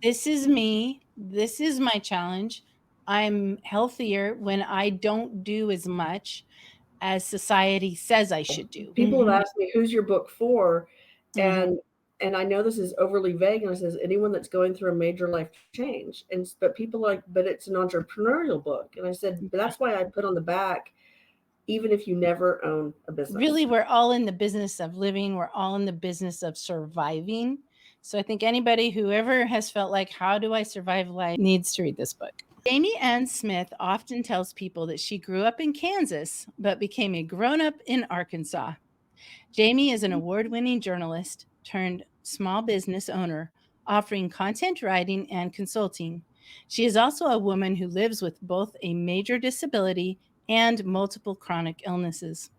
this is me. This is my challenge. I'm healthier when I don't do as much as society says I should do. People have asked me, "Who's your book for?" Mhm. And I know this is overly vague, and it says anyone that's going through a major life change. But people are like, but it's an entrepreneurial book, and I said, but that's why I put on the back, even if you never own a Really, business. we're all in the business of living. We're all in the business of surviving. So I think anybody who ever has felt like, how do I survive life, needs to read this book. Jamie Ann Smith often tells people that she grew up in Kansas, but became a grown up in Arkansas. Jamie is an award winning journalist turned small business owner, offering content writing and consulting. She is also a woman who lives with both a major disability and multiple chronic illnesses.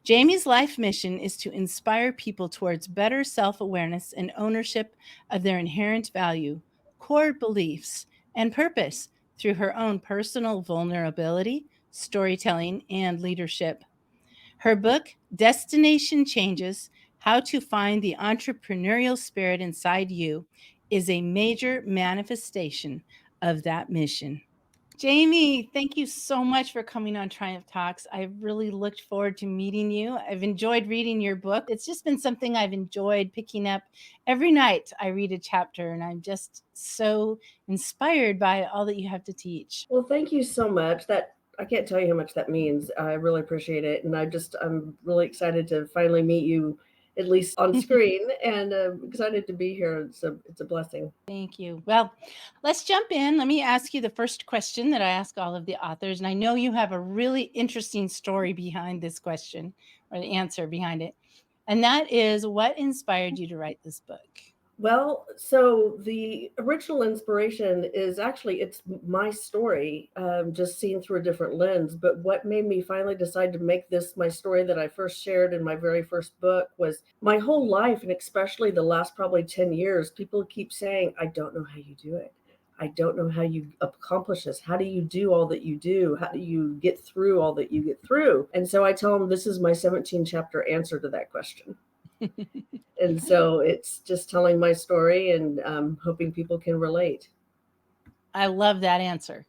Jamie's life mission is to inspire people towards better self awareness and ownership of their inherent value, core beliefs, and purpose through her own personal vulnerability, storytelling, and leadership. Her book, Destination Changes: How to Find the Entrepreneurial Spirit Inside You, is a major manifestation of that mission. Jamie, thank you so much for coming on Triumph Talks. I really looked forward to meeting you. I've enjoyed reading your book. It's just been something I've enjoyed picking up. Every night I read a chapter, and I'm just so inspired by all that you have to teach. Well, thank you so much. That I can't tell you how much that means. I really appreciate it, and I'm really excited to finally meet you, at least on screen, and excited to be here. It's a blessing. Thank you. Well, let's jump in. Let me ask you the first question that I ask all of the authors. And I know you have a really interesting story behind this question, or the answer behind it. And that is, what inspired you to write this book? Well, so the original inspiration is actually it's my story, just seen through a different lens. But what made me finally decide to make this my story that I first shared in my very first book was my whole life, and especially the last probably 10 years. People keep saying, "I don't know how you do it. I don't know how you accomplish this. How do you do all that you do? How do you get through all that you get through?" And so I tell them this is my 17 chapter answer to that question. And so it's just telling my story and hoping people can relate. I love that answer.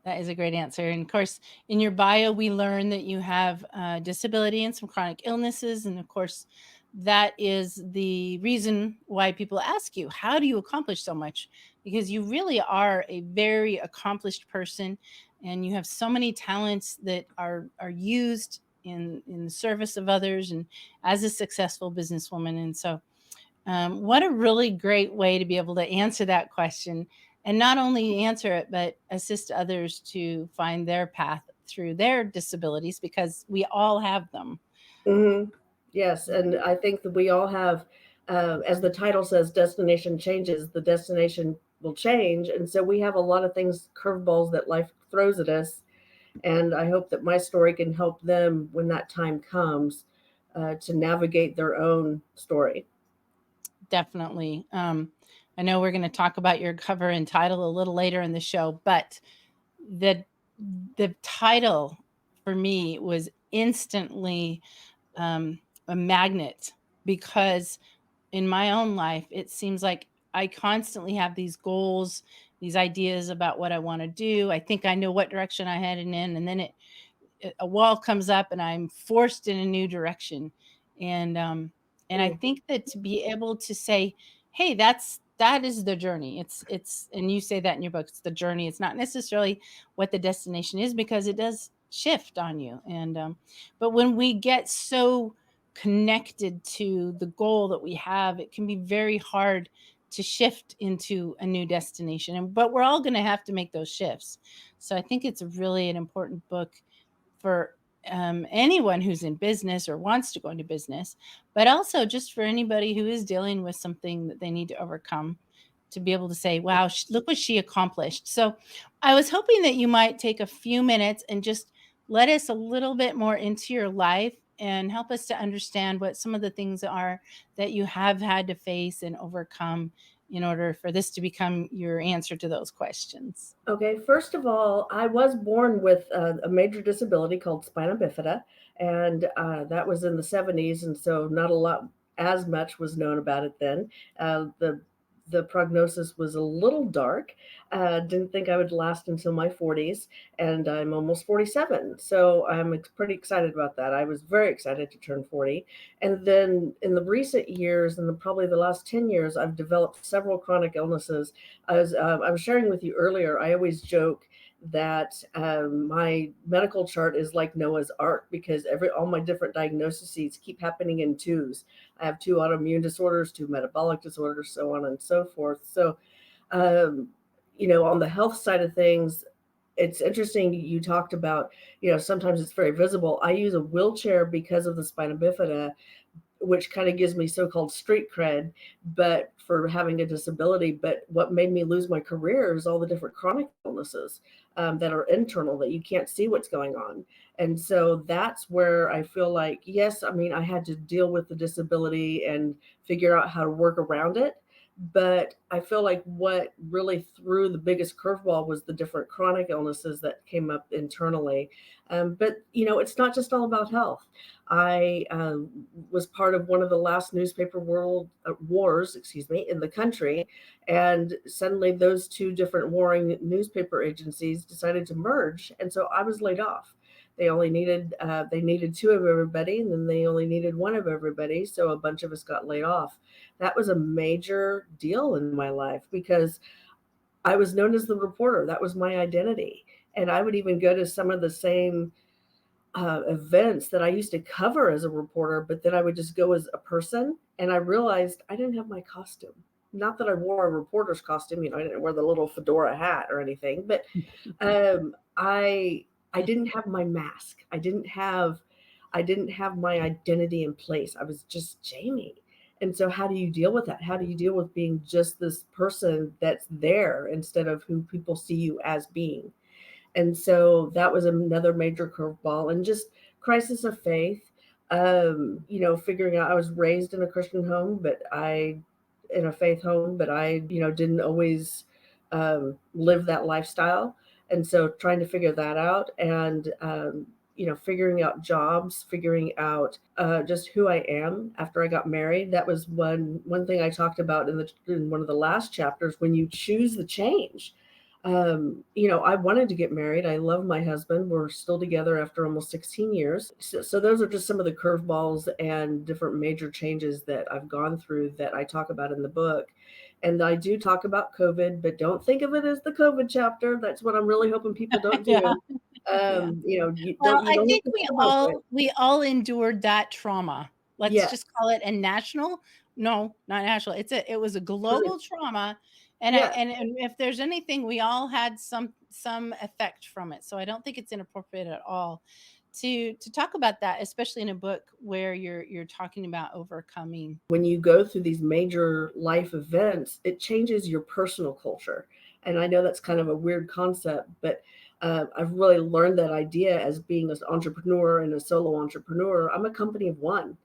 That is a great answer. And of course, in your bio, we learn that you have disability and some chronic illnesses. And of course, that is the reason why people ask you, how do you accomplish so much? Because you really are a very accomplished person, and you have so many talents that are used in the service of others and as a successful businesswoman. And so what a really great way to be able to answer that question, and not only answer it, but assist others to find their path through their disabilities, because we all have them. Hmm. Yes, and I think that we all have, as the title says, destination changes. The destination will change, and so we have a lot of things, curveballs that life throws at us. And I hope that my story can help them when that time comes to navigate their own story. Definitely. I know we're going to talk about your cover and title a little later in the show, but the the title for me was instantly a magnet, because in my own life, it seems like I constantly have these goals, these ideas about what I want to do. I think I know what direction I'm heading in, and then a wall comes up, and I'm forced in a new direction. And and I Mm. think that to be able to say, "Hey, that is the journey." It's and you say that in your book. It's the journey. It's not necessarily what the destination is, because it does shift on you. And but when we get so connected to the goal that we have, it can be very hard to shift into a new destination. And but we're all going to have to make those shifts. So I think it's really an important book for anyone who's in business or wants to go into business, but also just for anybody who is dealing with something that they need to overcome, to be able to say, wow, look what she accomplished. So I was hoping that you might take a few minutes and just let us a little bit more into your life and help us to understand what some of the things are that you have had to face and overcome in order for this to become your answer to those questions. Okay, first of all, I was born with a major disability called spina bifida, and that was in the 70s, and so not a lot as much was known about it then. The the prognosis was a little dark. Didn't think I would last until my 40s, and I'm almost 47. So I'm pretty excited about that. I was very excited to turn 40. And then in the recent years, and probably the last 10 years, I've developed several chronic illnesses. As I was sharing with you earlier, I always joke that my medical chart is like Noah's Ark because all my different diagnoses keep happening in twos. I have two autoimmune disorders, two metabolic disorders, so on and so forth. So, um, on the health side of things, it's interesting you talked about, sometimes it's very visible. I use a wheelchair because of the spina bifida, which kind of gives me so-called street cred, but for having a disability. But what made me lose my career is all the different chronic illnesses that are internal that you can't see what's going on. And so that's where I feel like, yes, I mean, I had to deal with the disability and figure out how to work around it. But I feel like what really threw the biggest curveball was the different chronic illnesses that came up internally. But, it's not just all about health. I was part of one of the last newspaper world wars, excuse me, in the country, and suddenly those two different warring newspaper agencies decided to merge, and so I was laid off. They needed two of everybody, and then they only needed one of everybody, so a bunch of us got laid off. That was a major deal in my life because I was known as the reporter. That was my identity, and I would even go to some of the same events that I used to cover as a reporter, but then I would just go as a person. And I realized I didn't have my costume. Not that I wore a reporter's costume, I didn't wear the little fedora hat or anything, but I didn't have my mask. I didn't have my identity in place. I was just Jamie. And so how do you deal with that? How do you deal with being just this person that's there instead of who people see you as being? And so that was another major curveball and just crisis of faith. Figuring out I was raised in a Christian home, but in a faith home, but I, didn't always live that lifestyle. And so trying to figure that out and, figuring out jobs, figuring out just who I am after I got married. That was one thing I talked about in one of the last chapters. When you choose the change, I wanted to get married. I love my husband. We're still together after almost 16 years. So those are just some of the curveballs and different major changes that I've gone through that I talk about in the book. And I do talk about COVID, but don't think of it as the COVID chapter. That's what I'm really hoping people don't Yeah. do. Yeah. You I don't have think to we sugarcoat it. all endured that trauma. Let's Yes. just call it a national no, not national. It was a global trauma, and Yeah. if there's anything, we all had some effect from it. So I don't think it's inappropriate at all to talk about that, especially in a book where you're talking about overcoming. When you go through these major life events, it changes your personal culture. And I know that's kind of a weird concept, but I've really learned that idea as being an entrepreneur and a solo entrepreneur. I'm a company of one.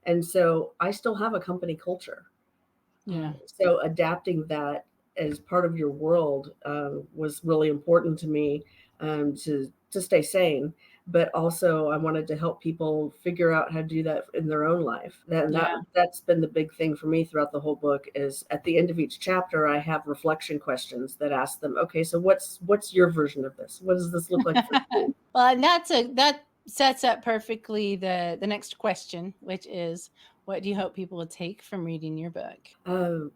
And so I still have a company culture. Yeah. So adapting that as part of your world was really important to me to stay sane. But also, I wanted to help people figure out how to do that in their own life. Yeah. That's been the big thing for me throughout the whole book. Is at the end of each chapter, I have reflection questions that ask them, okay, so what's your version of this? What does this look like for you? Well, and that sets up perfectly the next question, which is, what do you hope people will take from reading your book?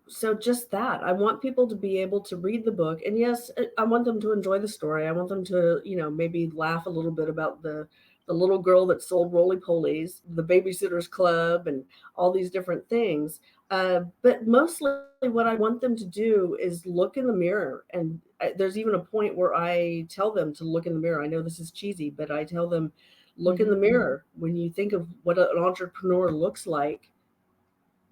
So just that, I want people to be able to read the book, and yes, I want them to enjoy the story. I want them to, maybe laugh a little bit about the little girl that sold roly polies, the Babysitters Club, and all these different things. But mostly, what I want them to do is look in the mirror. And there's even a point where I tell them to look in the mirror. I know this is cheesy, but I tell them, look in the Mhm. mirror. When you think of what an entrepreneur looks like,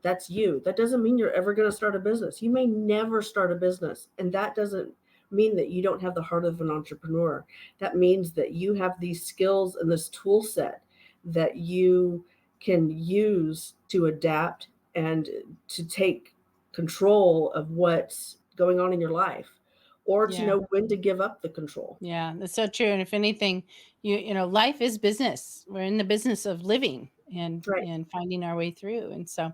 that's you. That doesn't mean you're ever going to start a business. You may never start a business. And that doesn't mean that you don't have the heart of an entrepreneur. That means that you have these skills and this tool set that you can use to adapt and to take control of what's going on in your life, or to Yeah. know when to give up the control. Yeah, that's so true. And if anything, life is business. We're in the business of living and Right. and finding our way through. And so,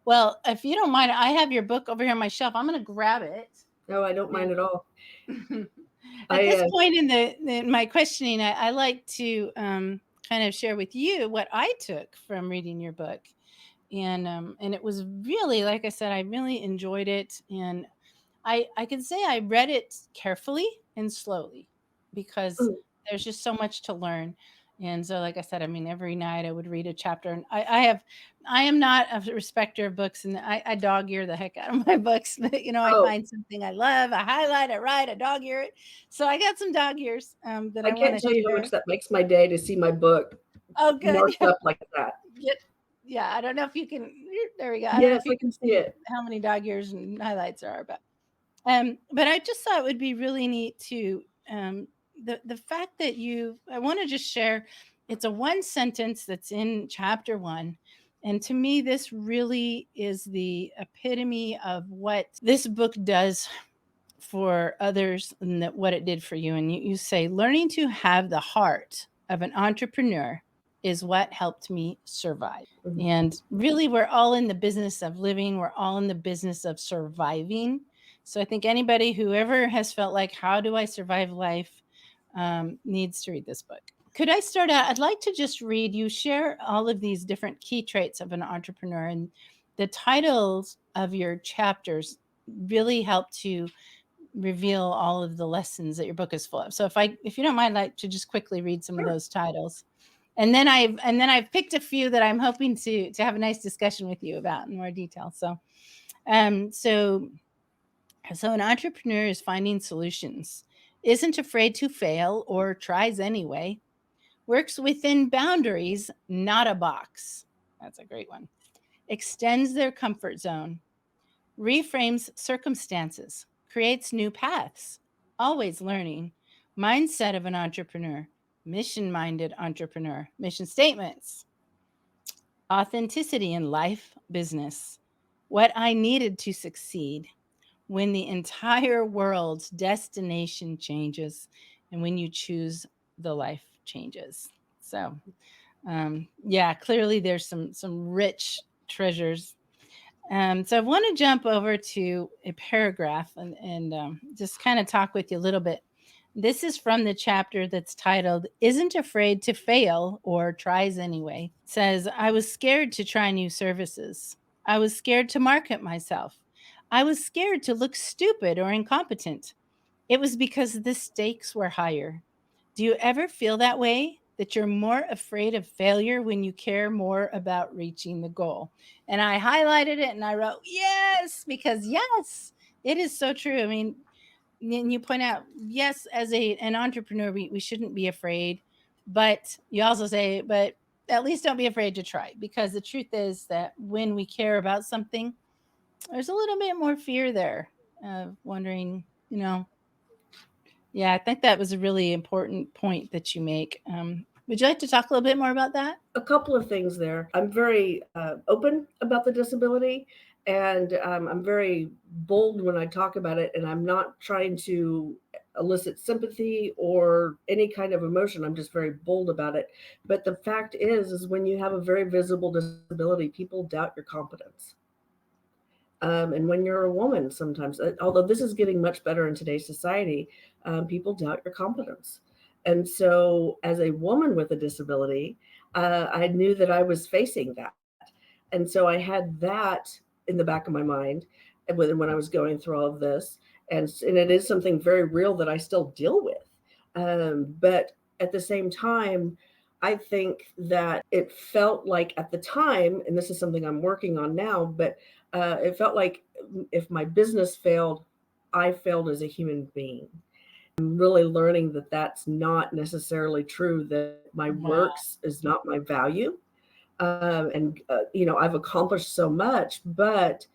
Well, if you don't mind, I have your book over here on my shelf. I'm going to grab it. No, I don't mind at all. At this I point in my questioning, I like to kind of share with you what I took from reading your book, and it was really, like I said, I really enjoyed it, and I can say I read it carefully and slowly because mm, there's just so much to learn. And so, like I said, I mean, every night I would read a chapter, and I am not a respecter of books, and I dog ear the heck out of my books. But I oh, find something I love, I highlight, I write, I dog ear it. So I got some dog ears that I I want can't to tell you how share. much that makes my day to see my book Oh, good. marked up like that. Get, yeah, I don't know if you can. There we go. I don't know Yes, if you I can can see see it. how many dog ears and highlights there are, but I just thought it would be really neat to the fact that I want to just share. It's a one sentence that's in chapter one, and to me, this really is the epitome of what this book does for others and what it did for you. And you say, learning to have the heart of an entrepreneur is what helped me survive. Mhm. And really, we're all in the business of living, we're all in the business of surviving. So I think anybody who ever has felt like, how do I survive life, needs to read this book. Could I start out? I'd like to just read. You share all of these different key traits of an entrepreneur, and the titles of your chapters really help to reveal all of the lessons that your book is full of. So if you don't mind, I'd like to just quickly read some of Sure. those titles. And then I've picked a few that I'm hoping to have a nice discussion with you about in more detail. Um so so an entrepreneur is finding solutions, isn't afraid to fail or tries anyway, works within boundaries, not a box. That's a great one. Extends their comfort zone, reframes circumstances, creates new paths, always learning, mindset of an entrepreneur, mission minded entrepreneur, mission statements, authenticity in life, business, what I needed to succeed, when the entire world's destination changes, and when you choose the life changes. So, yeah, clearly there's some rich treasures. So I want to jump over to a paragraph and just kind of talk with you a little bit. This is from the chapter that's titled Isn't Afraid to Fail or Tries Anyway. It says, I was scared to try new services. I was scared to market myself. I was scared to look stupid or incompetent. It was because the stakes were higher. Do you ever feel that way? That you're more afraid of failure when you care more about reaching the goal? And I highlighted it and I wrote, yes, because yes, it is so true. I mean, and you point out, yes, as an entrepreneur, we shouldn't be afraid. But you also say, but at least don't be afraid to try. Because the truth is that when we care about something, there's a little bit more fear there of wondering. Yeah, I think that was a really important point that you make. Would you like to talk a little bit more about that? A couple of things there. I'm very open about the disability, and I'm very bold when I talk about it, and I'm not trying to elicit sympathy or any kind of emotion. I'm just very bold about it. But the fact is when you have a very visible disability, people doubt your competence. And when you're a woman, sometimes, although this is getting much better in today's society, people doubt your competence. And so, as a woman with a disability, I knew that I was facing that. And so, I had that in the back of my mind when I was going through all of this. And it is something very real that I still deal with. But at the same time, I think that it felt like at the time, and this is something I'm working on now, but it felt like if my business failed, I failed as a human being. I'm really learning that that's not necessarily true, that my Wow. works is not my value. And I've accomplished so much, but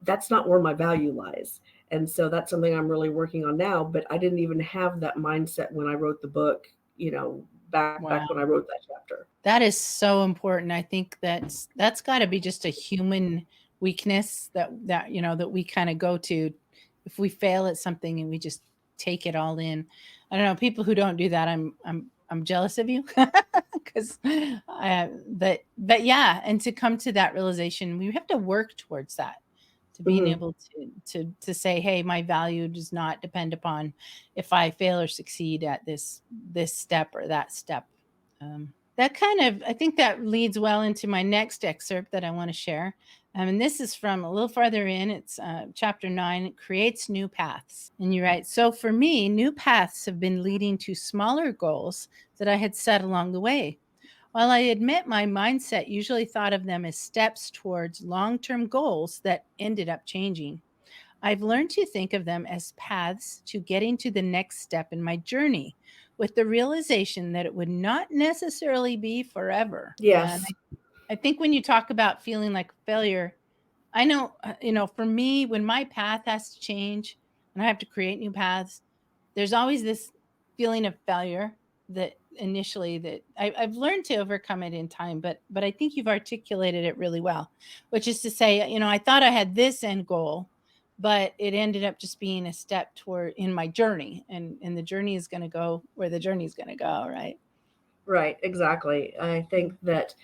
that's not where my value lies. And so that's something I'm really working on now. But I didn't even have that mindset when I wrote the book, back when I Wow. wrote that chapter. That is so important. I think that's got to be just a human weakness that we kind of go to if we fail at something and we just take it all in. I don't know, people who don't do that, I'm jealous of you because but yeah, and to come to that realization, we have to work towards that, to being Mhm. able to say, hey, my value does not depend upon if I fail or succeed at this step or that step. That kind of, I think that leads well into my next excerpt that I want to share. And this is from a little farther in. It's chapter 9. It creates new paths. And you write, so for me, new paths have been leading to smaller goals that I had set along the way. While I admit my mindset usually thought of them as steps towards long term goals that ended up changing, I've learned to think of them as paths to getting to the next step in my journey, with the realization that it would not necessarily be forever. And Yes. I think when you talk about feeling like failure, I know, for me, when my path has to change and I have to create new paths, there's always this feeling of failure that initially that I've learned to overcome it in time, but I think you've articulated it really well, which is to say, I thought I had this end goal, but it ended up just being a step toward in my journey, and the journey is going to go where the journey is going to go, right? Right, exactly. I think that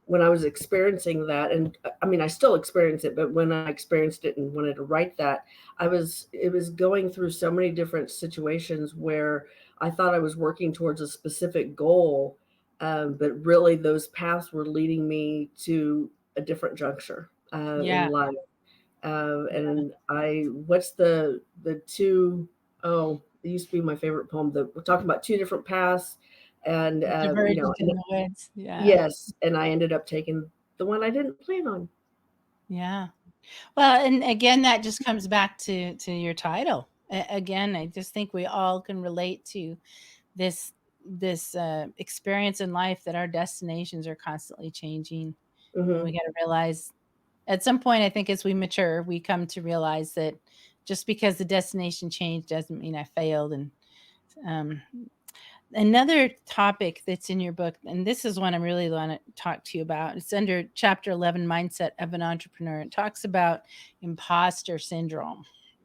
when I was experiencing that, and I mean, I still experience it, but when I experienced it and wanted to write that, it was going through so many different situations where I thought I was working towards a specific goal, but really those paths were leading me to a different juncture in Yeah. life. Yeah. And what's the two, oh, it used to be my favorite poem. We're talking about two different paths, and Divergent in the woods. Yeah. yes, and I ended up taking the one I didn't plan on. Yeah. Well, and again, that just comes back to your title. Again, I just think we all can relate to this experience in life, that our destinations are constantly changing, and we Hmm. got to realize at some point, I think as we mature, we come to realize that just because the destination changed doesn't mean I failed. And um, another topic that's in your book, and this is one I really want to talk to you about. It's under chapter 11, Mindset of an Entrepreneur. It talks about imposter syndrome.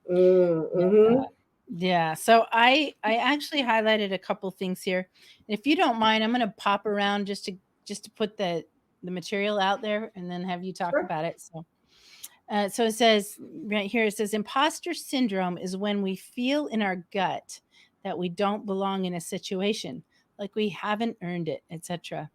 Mm-hmm. Yeah, so I actually highlighted a couple things here. If you don't mind, I'm going to pop around just to put the material out there and then have you talk Sure. about it. So it says right here, it says imposter syndrome is when we feel in our gut that we don't belong in a situation, like we haven't earned it, etc.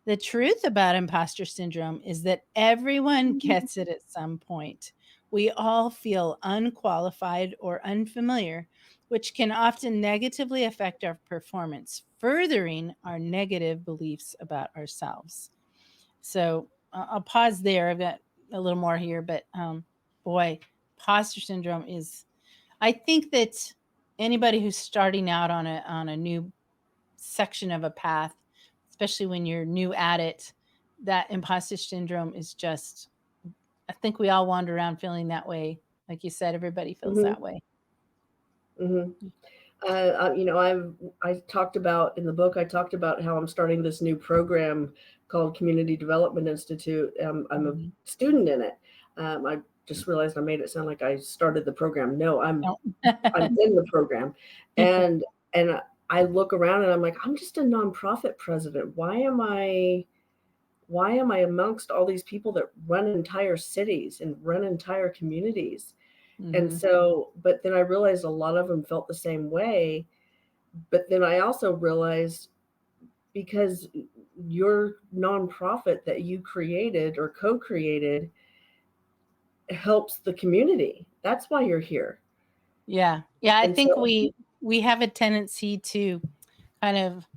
The truth about imposter syndrome is that everyone gets it at some point. We all feel unqualified or unfamiliar, which can often negatively affect our performance, furthering our negative beliefs about ourselves. So I'll pause there. I've got a little more here, but boy, imposter syndrome is. I think that anybody who's starting out on a new section of a path, especially when you're new at it, that imposter syndrome is just. I think we all wander around feeling that way. Like you said, everybody feels Hmm. that way. Hmm. I talked about in the book. I talked about how I'm starting this new program called Community Development Institute. I'm a Mhm. student in it. I just realized I made it sound like I started the program. No, No. I'm in the program, and I look around and I'm like, I'm just a nonprofit president. Why am I amongst all these people that run entire cities and run entire communities? And Mhm. so, but then I realized a lot of them felt the same way. But then I also realized because your nonprofit that you created or co-created helps the community. That's why you're here. Yeah. Yeah, I And think so, we have a tendency to kind of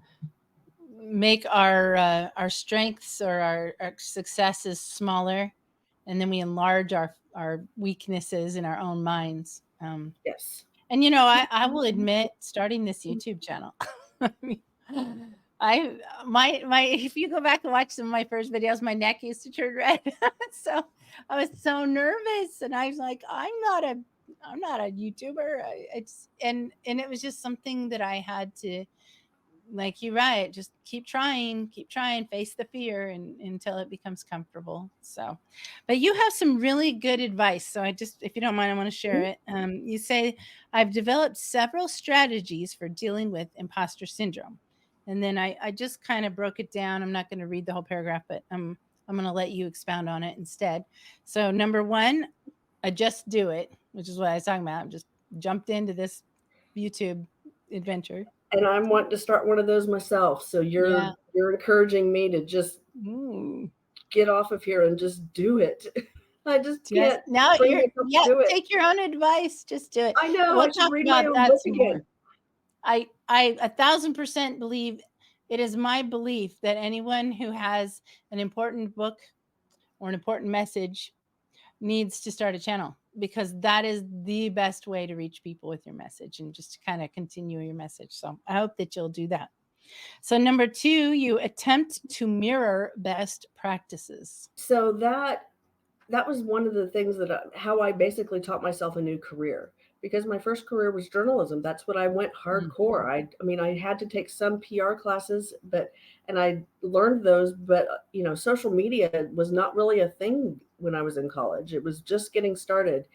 make our strengths or our successes smaller, and then we enlarge our weaknesses in our own minds. yes. And I will admit, starting this YouTube channel, I mean, my if you go back and watch some of my first videos, my neck used to turn red. So I was so nervous, and I was like, I'm not a YouTuber. And it was just something that I had to, like, you're right, just keep trying, face the fear, and until it becomes comfortable. So, but you have some really good advice, so I just, if you don't mind, I want to share Mhm. it. You say, I've developed several strategies for dealing with imposter syndrome. And then I just kind of broke it down. I'm not going to read the whole paragraph, but I'm going to let you expound on it instead. So number one, I just do it, which is what I was talking about. I just jumped into this YouTube adventure. And I'm wanting to start one of those myself. So Yeah. you're encouraging me to just Ooh. get off of here and just do it. I just Just can't now bring you're myself to yeah, do it. take your own advice. Just do it. I know We'll I should talk read my about own that book some more. again. I 1,000% believe it is my belief that anyone who has an important book or an important message needs to start a channel, because that is the best way to reach people with your message and just to kind of continue your message. So I hope that you'll do that. So number two, you attempt to mirror best practices. So that was one of the things that how I basically taught myself a new career, because my first career was journalism. That's what I went hardcore. I mean, I had to take some PR classes, and I learned those, but social media was not really a thing when I was in college. It was just getting started.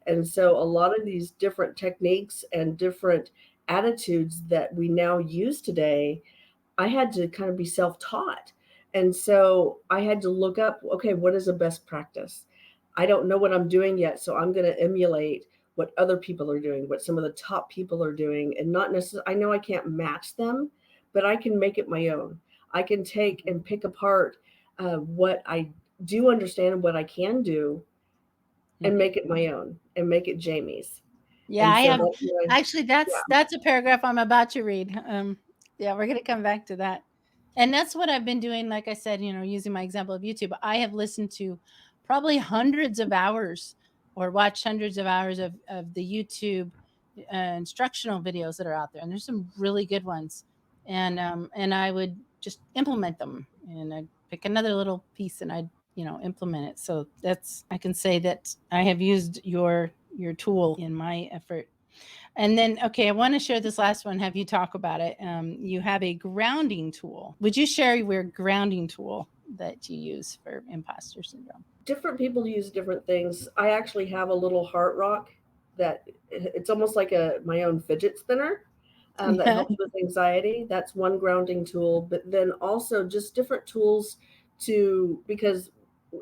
And so a lot of these different techniques and different attitudes that we now use today, I had to kind of be self-taught. And so I had to look up, okay, what is a best practice? I don't know what I'm doing yet, so I'm going to emulate what other people are doing, what some of the top people are doing, and not necessarily, I know I can't match them, but I can make it my own. I can take and pick apart what I do understand and what I can do and Mhm. make it my own and make it Jamie's. Yeah, And I so have that's why, actually that's a paragraph I'm about to read. Yeah, we're gonna come back to that. And that's what I've been doing, like I said, using my example of YouTube. I have listened to probably hundreds of hours or watched hundreds of hours of the YouTube instructional videos that are out there. And there's some really good ones. And I would just implement them, and I'd pick another little piece and I'd implement it. So that's, I can say that I have used your tool in my effort. And then, okay, I want to share this last one, have you talk about it. You have a grounding tool. Would you share your grounding tool that you use for imposter syndrome? different people use different things. I actually have a little heart rock that it's almost like my own fidget spinner that Yeah. helps with anxiety. That's one grounding tool, but then also just different tools because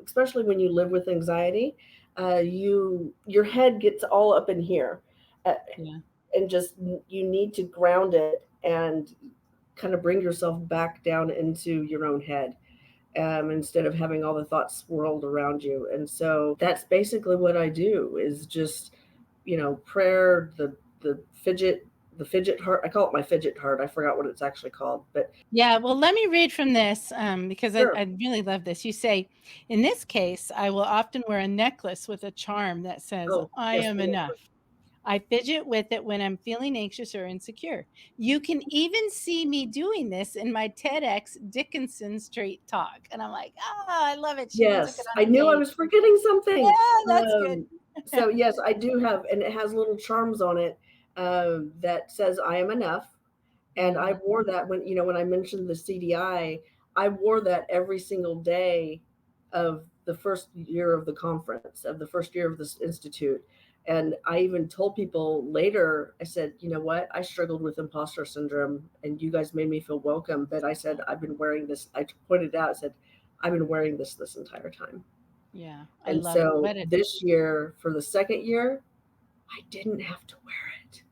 especially when you live with anxiety, your head gets all up in here, uh, Yeah. and just you need to ground it and kind of bring yourself back down into your own head, instead of having all the thoughts swirled around you. And so that's basically what I do is just, prayer, the fidget heart. I call it my fidget heart. I forgot what it's actually called, but Yeah, well, let me read from this, because sure. I really love this. You say, in this case, I will often wear a necklace with a charm that says, Oh, I yes, am the enough. necklace. I fidget with it when I'm feeling anxious or insecure. You can even see me doing this in my TEDx Dickinson Street talk. And I'm like, I love it. She even took it Yes, on I knew I stage. was forgetting something. Yeah, that's good. So yes, I do have, and it has little charms on it that says "I am enough." And I Mhm. wore that when I mentioned the CDI, I wore that every single day of the first year of the conference, of the first year of this institute. And I even told people later, I said, you know what? I struggled with imposter syndrome and you guys made me feel welcome. But I said, I've been wearing this. I pointed out, I said, I've been wearing this entire time. Yeah, I And love it. so What a this year, for the second year, I didn't have to wear it.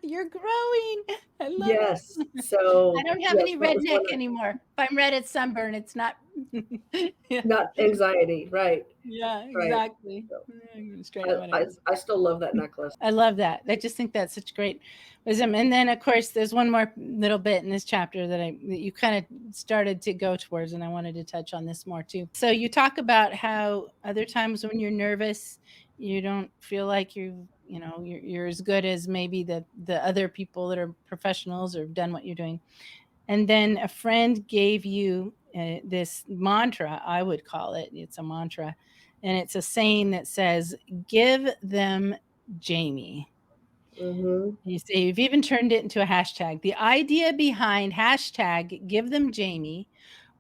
You're growing. I love it. Yes. I So don't have yes, any that red was one. neck anymore. If I'm red, it's sunburn. It's not. Yeah. Not anxiety, right, Yeah, right. exactly. So, I'm gonna straighten my I nose. I still love that necklace. I love that. I just think that's such great wisdom. And then, of course, there's one more little bit in this chapter that you kind of started to go towards, and I wanted to touch on this more too. So you talk about how other times when you're nervous, you don't feel like you're as good as maybe the other people that are professionals or have done what you're doing. And then a friend gave you this mantra, I would call it. It's a mantra. And it's a saying that says, give them Jamie. Mhm. You say you've even turned it into a hashtag. The idea behind hashtag give them Jamie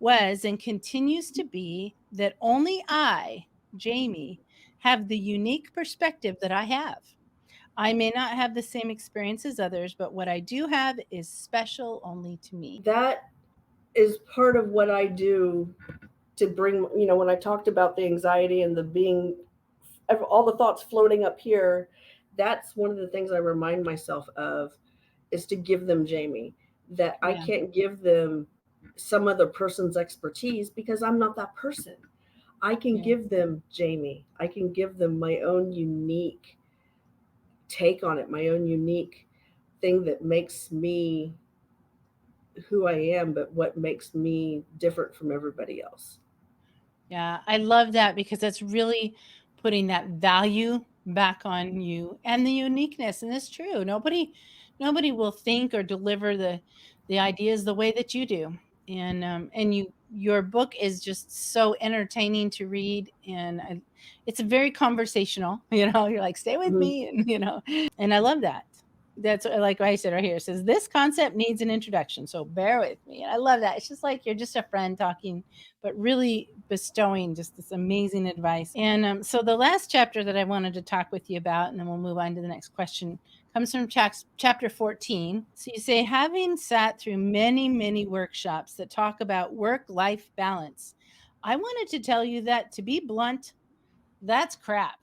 was and continues to be that only I, Jamie, have the unique perspective that I have. I may not have the same experience as others, but what I do have is special only to me. That is part of what I do to bring, when I talked about the anxiety and the being, all the thoughts floating up here, that's one of the things I remind myself of, is to give them Jamie, that I Yeah. can't give them some other person's expertise because I'm not that person. I can Yeah. give them Jamie. I can give them my own unique take on it, my own unique thing that makes me who I am, but what makes me different from everybody else. Yeah, I love that because that's really putting that value back on you and the uniqueness. And it's true. Nobody will think or deliver the ideas the way that you do. And your book is just so entertaining to read, and it's very conversational. You're like, stay with Mhm. me, and I love that. That's like I said right here. It says this concept needs an introduction, so bear with me. And I love that. It's just like you're just a friend talking, but really bestowing just this amazing advice. And so the last chapter that I wanted to talk with you about, and then we'll move on to the next question, comes from chapter 14. So you say, having sat through many, many workshops that talk about work-life balance, I wanted to tell you that, to be blunt, that's crap.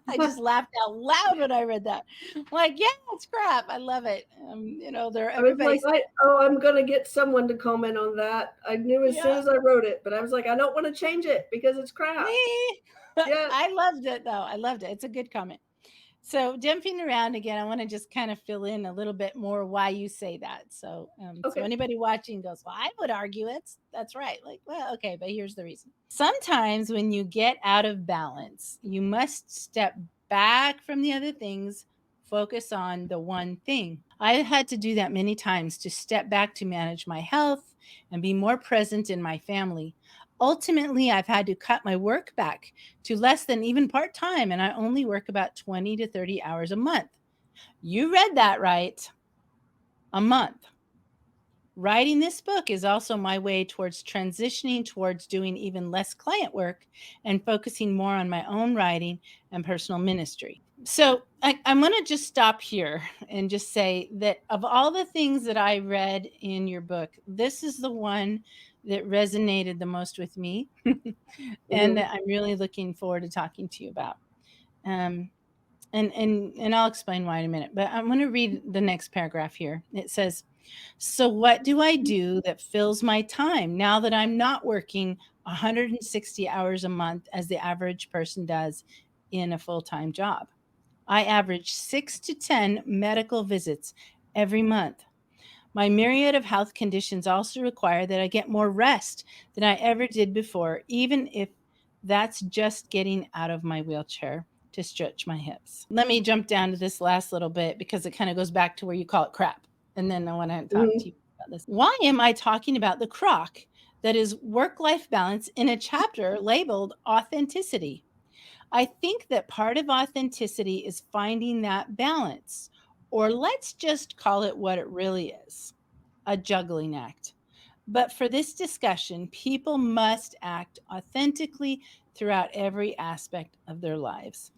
I just laughed out loud when I read that. I'm like, yeah, it's crap. I love it. There I was like, everybody's I'm gonna get someone to comment on that. I knew as soon yeah. as I wrote it, but I was like, I don't want to change it because it's crap. Yeah. I loved it though. I loved it. It's a good comment. So jumping around again, I want to just kind of fill in a little bit more why you say that. So Okay. anybody watching goes, well, I would argue that's right. Like, well, okay, but here's the reason. Sometimes when you get out of balance, you must step back from the other things, focus on the one thing. I had to do that many times, to step back to manage my health and be more present in my family. Ultimately, I've had to cut my work back to less than even part time, and I only work about 20 to 30 hours a month. You read that right. A month. Writing this book is also my way towards transitioning towards doing even less client work and focusing more on my own writing and personal ministry. So I'm going to just stop here and just say that of all the things that I read in your book, this is the one that resonated the most with me and Hmm. that I'm really looking forward to talking to you about. Um, and I'll explain why in a minute, but I'm going to read the next paragraph here. It says, so what do I do that fills my time now that I'm not working 160 hours a month as the average person does in a full-time job? I average 6 to 10 medical visits every month. My myriad of health conditions also require that I get more rest than I ever did before, even if that's just getting out of my wheelchair to stretch my hips. Let me jump down to this last little bit because it kind of goes back to where you call it crap. And then I want to talk to Hmm. you about this. Why am I talking about the crock that is work life balance in a chapter labeled authenticity? I think that part of authenticity is finding that balance, or let's just call it what it really is, a juggling act. But for this discussion, people must act authentically throughout every aspect of their lives.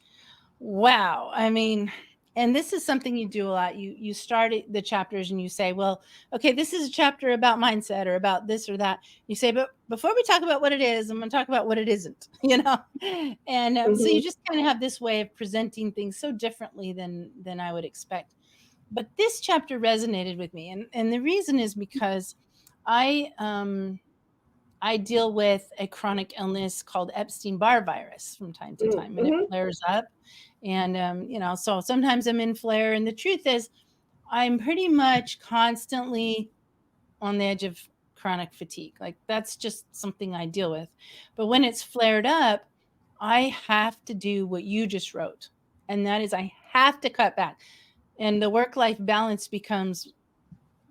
Wow. I mean, and this is something you do a lot. You start the chapters and you say, well, okay, this is a chapter about mindset or about this or that. You say, but before we talk about what it is, I'm going to talk about what it isn't, And so you Hmm. just kind of have this way of presenting things so differently than I would expect. But this chapter resonated with me, and the reason is because I um I deal with a chronic illness called Epstein-Barr virus from time to time, and it Hmm. flares up. And so sometimes I'm in flare, and the truth is, I'm pretty much constantly on the edge of chronic fatigue. Like that's just something I deal with. But when it's flared up, I have to do what you just wrote, and that is I have to cut back, and the work-life balance becomes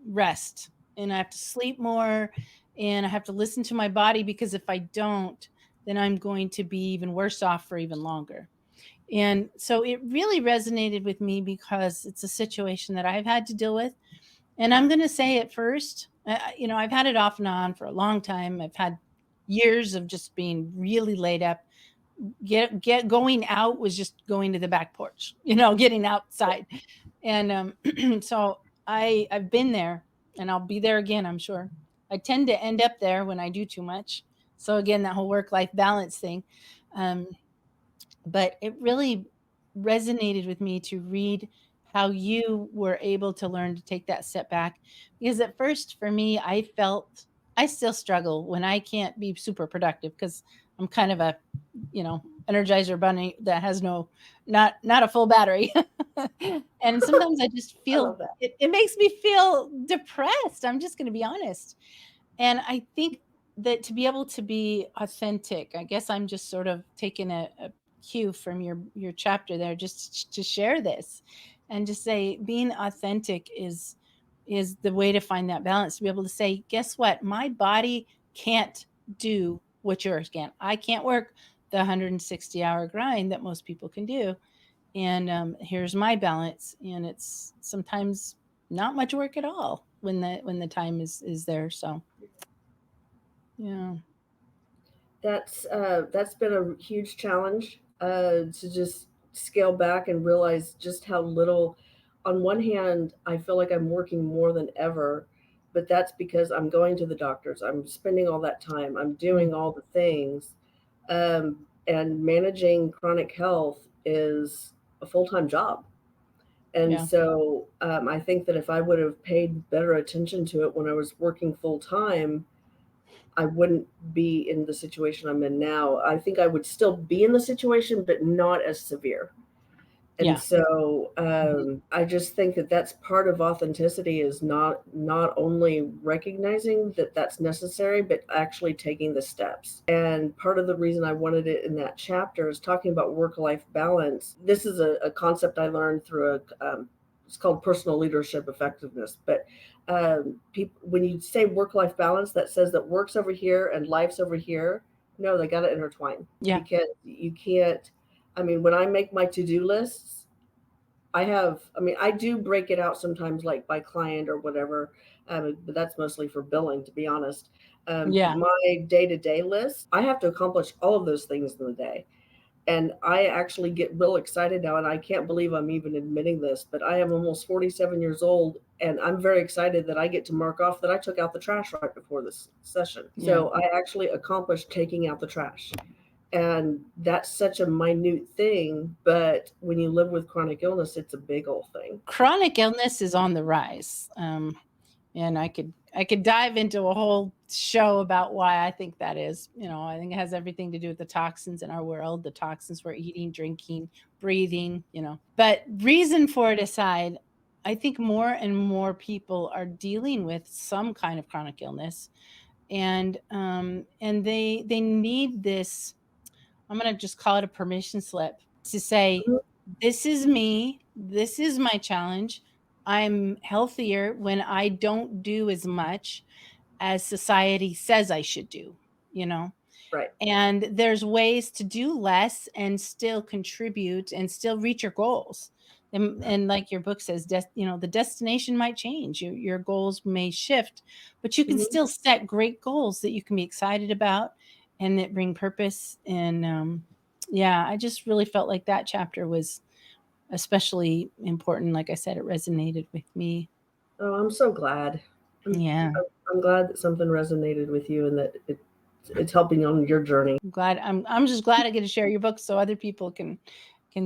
rest, and I have to sleep more, and I have to listen to my body, because if I don't, then I'm going to be even worse off for even longer. And so it really resonated with me because it's a situation that I've had to deal with. And I'm going to say it first. I've had it off and on for a long time. I've had years of just being really laid up, get going out was just going to the back porch, you know, getting outside. And so I've been there, and I'll be there again, I'm sure. I tend to end up there when I do too much. So again, that whole work-life balance thing. Um, but it really resonated with me to read how you were able to learn to take that step back, because at first for me I felt I still struggle when I can't be super productive because I'm kind of a, you know, energizer bunny that has no, not a full battery. And sometimes I just I love feel that. it makes me feel depressed, I'm just going to be honest. And I think that to be able to be authentic, I guess I'm just sort of taking a cue from your chapter there, just to share this and just say being authentic is the way to find that balance, to be able to say, guess what? My body can't do what yours can. I can't work the 160-hour grind that most people can do. And here's my balance. And it's sometimes not much work at all when the time is there. So yeah. That's been a huge challenge, to just scale back and realize just how little. On one hand, I feel like I'm working more than ever, but that's because I'm going to the doctors. I'm spending all that time. I'm Mm, doing all the things, and managing chronic health is a full time job. And yeah. so I think that if I would have paid better attention to it when I was working full time, I wouldn't be in the situation I'm in now. I think I would still be in the situation, but not as severe. And Yeah. so Mhm. I just think that that's part of authenticity, is not only recognizing that that's necessary, but actually taking the steps. And part of the reason I wanted it in that chapter is talking about work-life balance. This is a concept I learned through it's called personal leadership effectiveness. But when you say work-life balance, that says that work's over here and life's over here. No, they got to intertwine, Yeah. because you can't. I mean, when I make my to-do lists, I mean, I do break it out sometimes, like by client or whatever, but that's mostly for billing, to be honest. Yeah. My day-to-day list, I have to accomplish all of those things in the day. And I actually get real excited now, and I can't believe I'm even admitting this, but I am almost 47 years old, and I'm very excited that I get to mark off that I took out the trash right before this session. Yeah. So I actually accomplished taking out the trash. And that's such a minute thing, but when you live with chronic illness, it's a big old thing. Chronic illness is on the rise. And I could dive into a whole show about why I think that is. You know, I think it has everything to do with the toxins in our world, the toxins we're eating, drinking, breathing, you know. But reason for it aside, I think more and more people are dealing with some kind of chronic illness, and they need this, I'm going to just call it a permission slip to say, Mhm. this is me. This is my challenge. I'm healthier when I don't do as much as society says I should do, you know? Right. And there's ways to do less and still contribute and still reach your goals. And like your book says, you know, the destination might change. Your goals may shift, but you can Mhm. still set great goals that you can be excited about and that bring purpose. And yeah, I just really felt like that chapter was especially important. Like I said, it resonated with me. Oh, I'm so glad. I'm, Yeah. I'm glad that something resonated with you, and that it's helping you on your journey. I'm just glad I get to share your book so other people can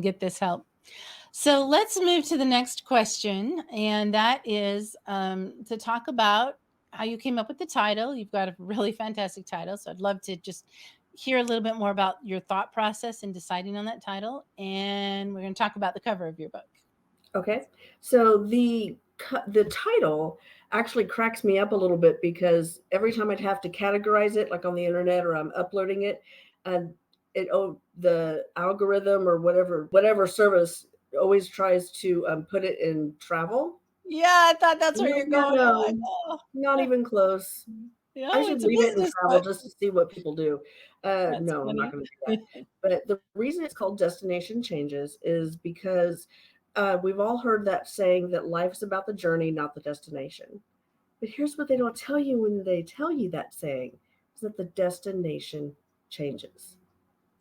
get this help. So let's move to the next question, and that is to talk about how you came up with the title. You've got a really fantastic title, so I'd love to just hear a little bit more about your thought process in deciding on that title, and we're going to talk about the cover of your book. Okay. So the title actually cracks me up a little bit, because every time I'd have to categorize it, like on the internet or I'm uploading it, and the algorithm or whatever service always tries to put it in travel. Yeah, I thought that's where No, you're no, going. I'm like, no, oh, not even close. I no, should it's a leave it in business travel book. just to see what people do. That's No, I'm not funny. going to do that. But the reason it's called Destination Changes is because we've all heard that saying that life's about the journey, not the destination. But here's what they don't tell you when they tell you that saying, is that the destination changes.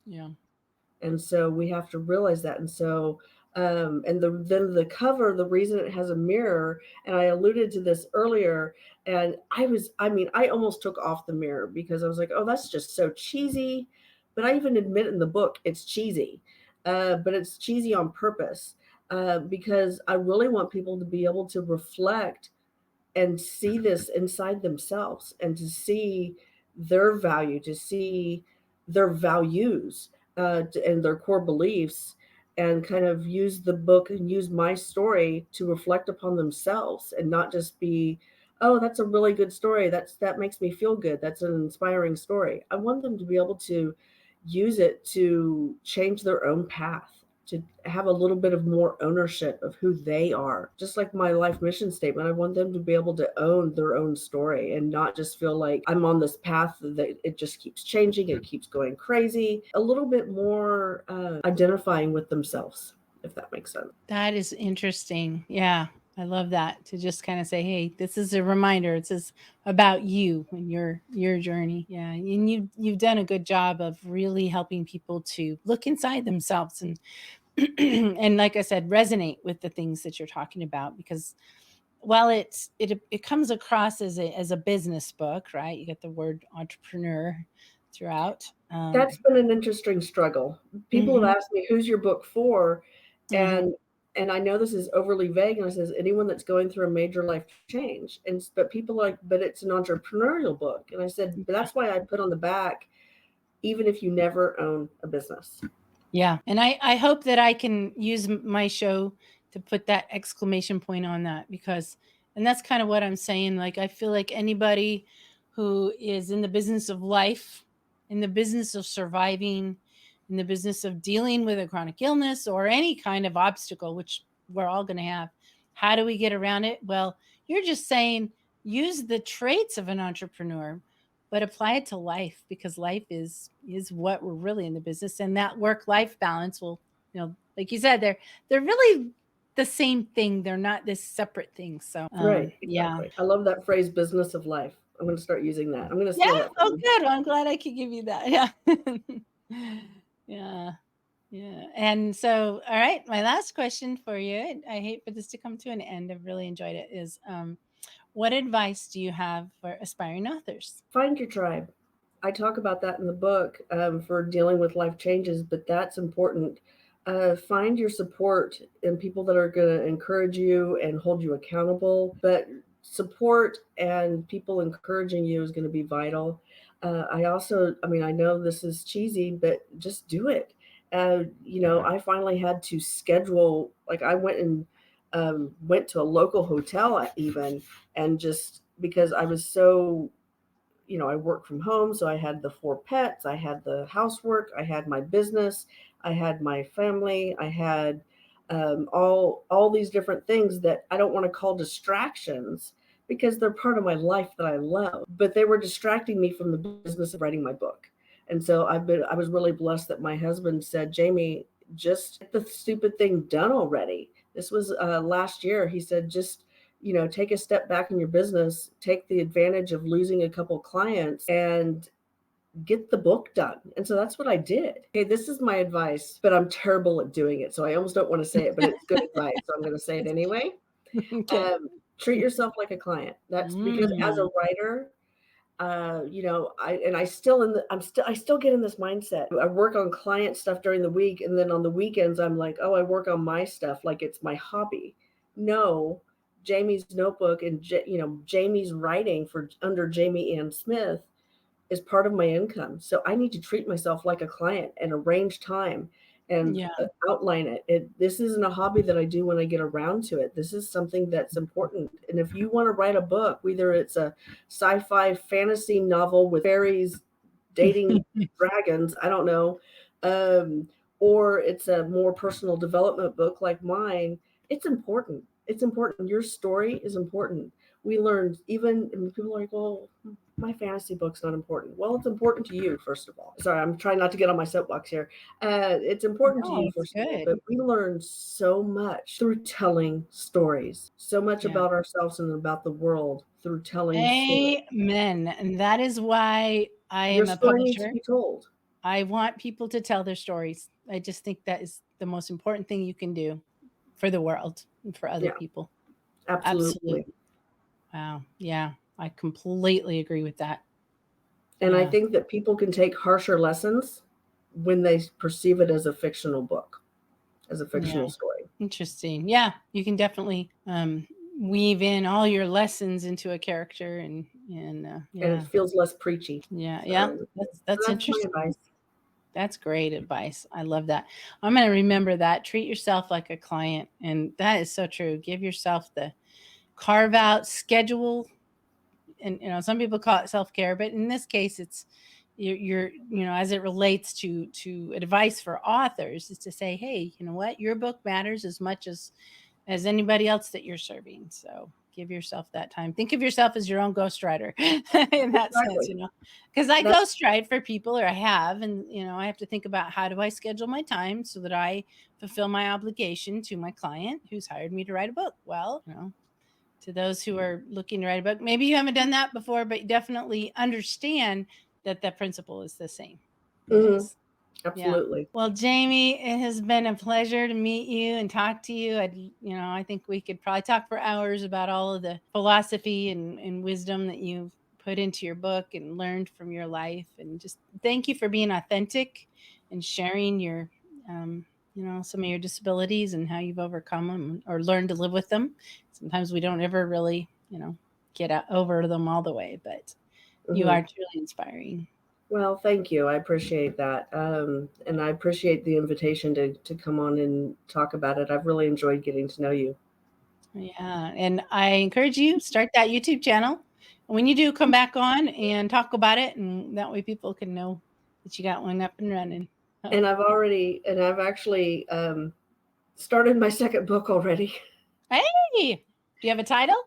Yeah. And so we have to realize that. And so, and then the cover, the reason it has a mirror, and I alluded to this earlier, and I mean, I almost took off the mirror because I was like, oh, that's just so cheesy. But I even admit in the book it's cheesy, but it's cheesy on purpose, because I really want people to be able to reflect and see this inside themselves, and to see their value, to see their values, and their core beliefs, and kind of use the book and use my story to reflect upon themselves, and not just be, oh, that's a really good story, that makes me feel good, that's an inspiring story. I want them to be able to use it to change their own path, to have a little bit of more ownership of who they are. Just like my life mission statement, I want them to be able to own their own story and not just feel like I'm on this path that it just keeps changing, it keeps going crazy. A little bit more identifying with themselves, if that makes sense. That is interesting. Yeah. I love that, to just kind of say, "Hey, this is a reminder. It's just about you and your journey." Yeah, and you've done a good job of really helping people to look inside themselves and and like I said, resonate with the things that you're talking about, because while it comes across as a business book, right? You get the word entrepreneur throughout. That's been an interesting struggle. People Mhm, have asked me, "Who's your book for?" mhm. And I know this is overly vague, and I says, "Anyone that's going through a major life change." But people are like, "But it's an entrepreneurial book." And I said, "But that's why I put on the back, even if you never own a business." Yeah, and I hope that I can use my show to put that exclamation point on that, because and that's kind of what I'm saying. Like, I feel like anybody who is in the business of life, in the business of surviving, in the business of dealing with a chronic illness or any kind of obstacle, which we're all going to have, how do we get around it? Well, you're just saying use the traits of an entrepreneur, but apply it to life, because life is what we're really in the business, and that work life balance will, like you said, they're really the same thing. They're not this separate thing. So Right, yeah. exactly. I love that phrase, "business of life." I'm gonna start using that. I'm gonna Yeah. steal that from Oh, you. good. Well, I'm glad I could give you that. Yeah. Yeah. Yeah. And so, all right, my last question for you, and I hate for this to come to an end, I've really enjoyed it, is what advice do you have for aspiring authors? Find your tribe. I talk about that in the book, for dealing with life changes, but that's important. Find your support and people that are going to encourage you and hold you accountable. But support and people encouraging you is going to be vital. I also, I mean, I know this is cheesy, but just do it. I finally had to schedule, like, I went and went to a local hotel even, and just because I was so, I work from home, so I had the four pets, I had the housework, I had my business, I had my family, I had all these different things that I don't want to call distractions because they're part of my life that I love, but they were distracting me from the business of writing my book. And so I was really blessed that my husband said, Jamie, just get the stupid thing done already. This was last year. He said, just take a step back in your business, take the advantage of losing a couple clients and get the book done. And so that's what I did. Okay, this is my advice, but I'm terrible at doing it. So I almost don't want to say it, but it's good advice. So I'm going to say it anyway. Okay. Treat yourself like a client. That's because as a Mm, writer, I still get in this mindset. I work on client stuff during the week, and then on the weekends I'm like, oh, I work on my stuff like it's my hobby. No, Jamie's notebook and Jamie's writing for under Jamie Ann Smith is part of my income. So I need to treat myself like a client and arrange time and yeah. outline it. This isn't a hobby that I do when I get around to it. This is something that's important. And if you want to write a book, whether it's a sci-fi fantasy novel with fairies dating dragons, I don't know, um, or it's a more personal development book like mine, it's important. It's important. Your story is important. We learned, even people are like, well, my fantasy book's not important. Well, it's important to you, first of all. Sorry, I'm trying not to get on my soapbox here. It's important to No, you, it's first of all, good. but we learn so much through telling stories, so much Yeah. about ourselves and about the world through telling stories. Amen. And that is why I Your am a story needs to publisher. be told. I want people to tell their stories. I just think that is the most important thing you can do for the world and for other Yeah, people. absolutely. Absolutely. Wow. Yeah. I completely agree with that. And I Yeah. think that people can take harsher lessons when they perceive it as a fictional book, as a fictional Yeah. story. Interesting. Yeah. You can definitely weave in all your lessons into a character and And yeah. it feels less preachy. Yeah. Yeah. So, so That's that's my interesting. advice. That's great advice. I love that. I'm going to remember that. Treat yourself like a client. And that is so true. Give yourself the carve out schedule. And, some people call it self care, but in this case, it's as it relates to advice for authors is to say, hey, you know what? Your book matters as much as anybody else that you're serving. So give yourself that time. Think of yourself as your own ghostwriter in that sense, Exactly. because I That, ghostwrite for people, or I have, and I have to think about how do I schedule my time so that I fulfill my obligation to my client who's hired me to write a book. Well, to those who are looking to write a book, maybe you haven't done that before, but you definitely understand that the principle is the same. It mhm, is. Yeah. absolutely. Well, Jamie, it has been a pleasure to meet you and talk to you. I think we could probably talk for hours about all of the philosophy and wisdom that you've put into your book and learned from your life. And just thank you for being authentic and sharing your, some of your disabilities and how you've overcome them or learned to live with them. Sometimes we don't ever really, get over them all the way, but you Hmm. are truly inspiring. Well, thank you. I appreciate that. And I appreciate the invitation to come on and talk about it. I've really enjoyed getting to know you. Yeah, and I encourage you start that YouTube channel. When you do, come back on and talk about it, and that way people can know that you got one up and running. Oh. And I've actually started my second book already. Hey, do you have a title?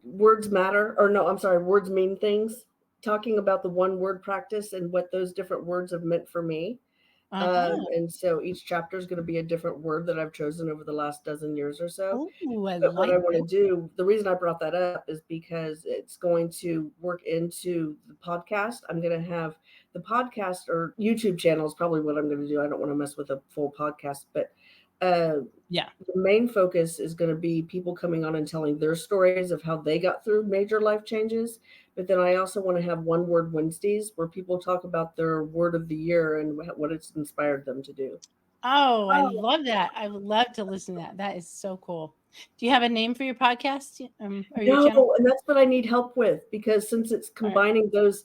Words matter, or no, I'm sorry, words mean things. Talking about the one word practice and what those different words have meant for me. Uh-huh. And so each chapter is going to be a different word that I've chosen over the last dozen years or so. Oh, I But what I like want it. to do, the reason I brought that up is because it's going to work into the podcast. I'm going to have the podcast or YouTube channel is probably what I'm going to do. I don't want to mess with a full podcast, but uh, Yeah. the main focus is going to be people coming on and telling their stories of how they got through major life changes. But then I also want to have one word Wednesdays where people talk about their word of the year and what it's inspired them to do. Oh, I Oh, love that. I would love to listen to that. That is so cool. Do you have a name for your podcast or your no, channel? and that's what I need help with because since it's All right. combining those,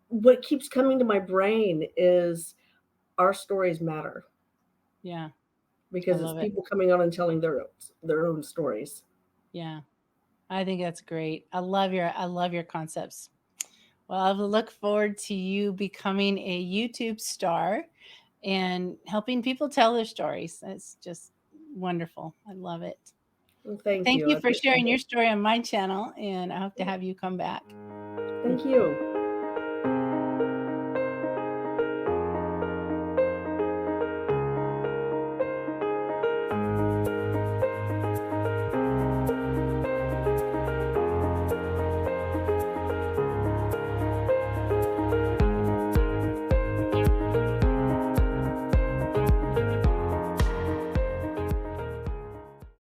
what keeps coming to my brain is our stories matter Yeah, I because it's love it. people coming on and telling their own stories. Yeah, I think that's great. I love your concepts. Well, I look forward to you becoming a YouTube star and helping people tell their stories. That's just wonderful. I love it. Well, thank Thank you. I you for appreciate sharing it. your story on my channel, and I hope to have you come back. Thank you.